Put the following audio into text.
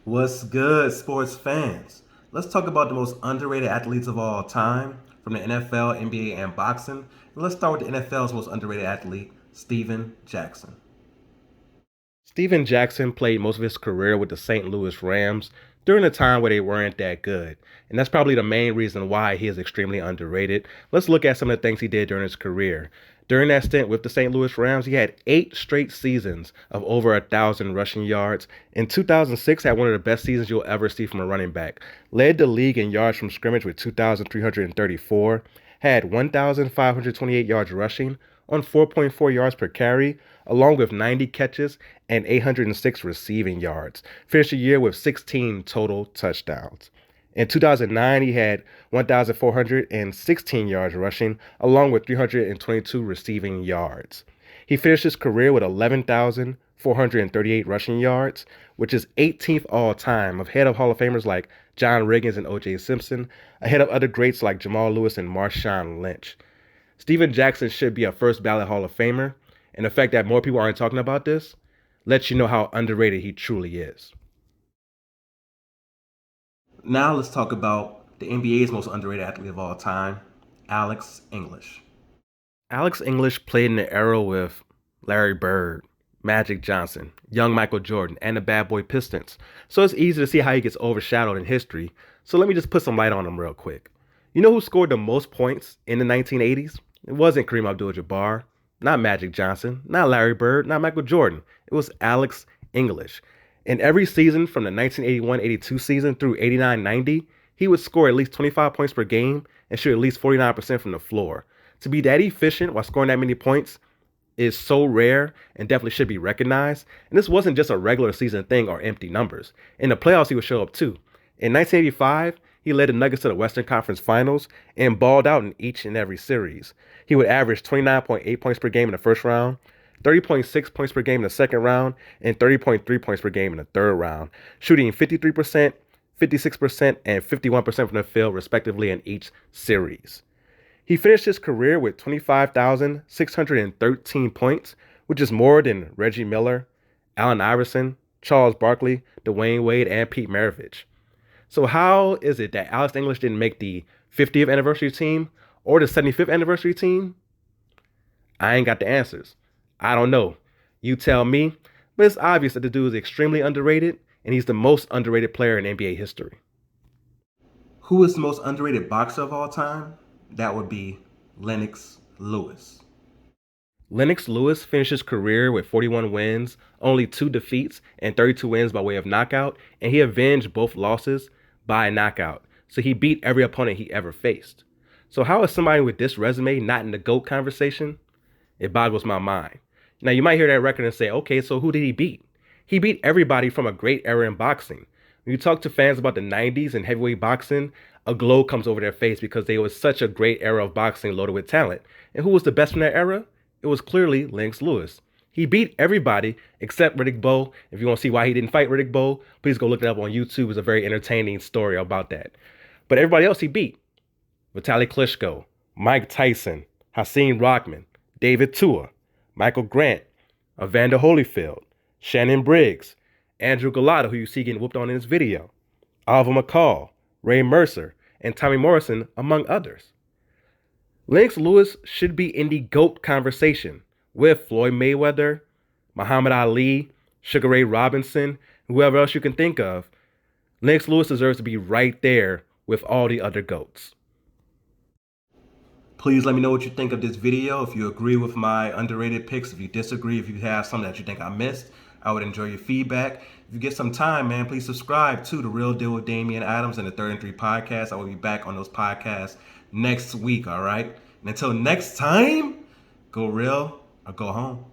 What's good, sports fans? Let's talk about the most underrated athletes of all time from the NFL, NBA, and boxing. And let's start with the NFL's most underrated athlete, Steven Jackson. Steven Jackson played most of his career with the St. Louis Rams during a time where they weren't that good. And that's probably the main reason why he is extremely underrated. Let's look at some of the things he did during his career. During that stint with the St. Louis Rams, he had 8 straight seasons of over 1,000 rushing yards. In 2006, had one of the best seasons you'll ever see from a running back. Led the league in yards from scrimmage with 2,334. Had 1,528 yards rushing on 4.4 yards per carry, along with 90 catches and 806 receiving yards. Finished the year with 16 total touchdowns. In 2009, he had 1,416 yards rushing, along with 322 receiving yards. He finished his career with 11,438 rushing yards, which is 18th all time, ahead of Hall of Famers like John Riggins and O.J. Simpson, ahead of other greats like Jamal Lewis and Marshawn Lynch. Steven Jackson should be a first ballot Hall of Famer, and the fact that more people aren't talking about this lets you know how underrated he truly is. Now let's talk about the NBA's most underrated athlete of all time, Alex English. Alex English played in the era with Larry Bird, Magic Johnson, young Michael Jordan, and the Bad Boy Pistons. So it's easy to see how he gets overshadowed in history. So let me just put some light on him real quick. You know who scored the most points in the 1980s? It wasn't Kareem Abdul-Jabbar, not Magic Johnson, not Larry Bird, not Michael Jordan. It was Alex English. In every season from the 1981-82 season through 89-90, he would score at least 25 points per game and shoot at least 49% from the floor. To be that efficient while scoring that many points is so rare and definitely should be recognized. And this wasn't just a regular season thing or empty numbers. In the playoffs, he would show up too. In 1985, he led the Nuggets to the Western Conference Finals and balled out in each and every series. He would average 29.8 points per game in the first round, 30.6 points per game in the second round, and 30.3 points per game in the third round, shooting 53%, 56%, and 51% from the field, respectively, in each series. He finished his career with 25,613 points, which is more than Reggie Miller, Allen Iverson, Charles Barkley, Dwayne Wade, and Pete Maravich. So how is it that Alex English didn't make the 50th anniversary team or the 75th anniversary team? I ain't got the answers. I don't know. You tell me. But it's obvious that the dude is extremely underrated, and he's the most underrated player in NBA history. Who is the most underrated boxer of all time? That would be Lennox Lewis. Lennox Lewis finished his career with 41 wins, only 2 defeats, and 32 wins by way of knockout, and he avenged both losses by knockout. So he beat every opponent he ever faced. So how is somebody with this resume not in the GOAT conversation? It boggles my mind. Now you might hear that record and say, okay, so who did he beat? He beat everybody from a great era in boxing. When you talk to fans about the 90s and heavyweight boxing, a glow comes over their face because they was such a great era of boxing loaded with talent. And who was the best from that era? It was clearly Lennox Lewis. He beat everybody except Riddick Bowe. If you want to see why he didn't fight Riddick Bowe, please go look it up on YouTube. It's a very entertaining story about that. But everybody else he beat. Vitaly Klitschko, Mike Tyson, Hakeem Rockman, David Tua, Michael Grant, Evander Holyfield, Shannon Briggs, Andrew Galata, who you see getting whooped on in this video, Oliver McCall, Ray Mercer, and Tommy Morrison, among others. Lennox Lewis should be in the GOAT conversation with Floyd Mayweather, Muhammad Ali, Sugar Ray Robinson, whoever else you can think of. Lennox Lewis deserves to be right there with all the other GOATs. Please let me know what you think of this video. If you agree with my underrated picks, if you disagree, if you have something that you think I missed, I would enjoy your feedback. If you get some time, man, please subscribe to The Real Deal with Damian Adams and the 3rd and 3 podcast. I will be back on those podcasts next week, all right? And until next time, go real or go home.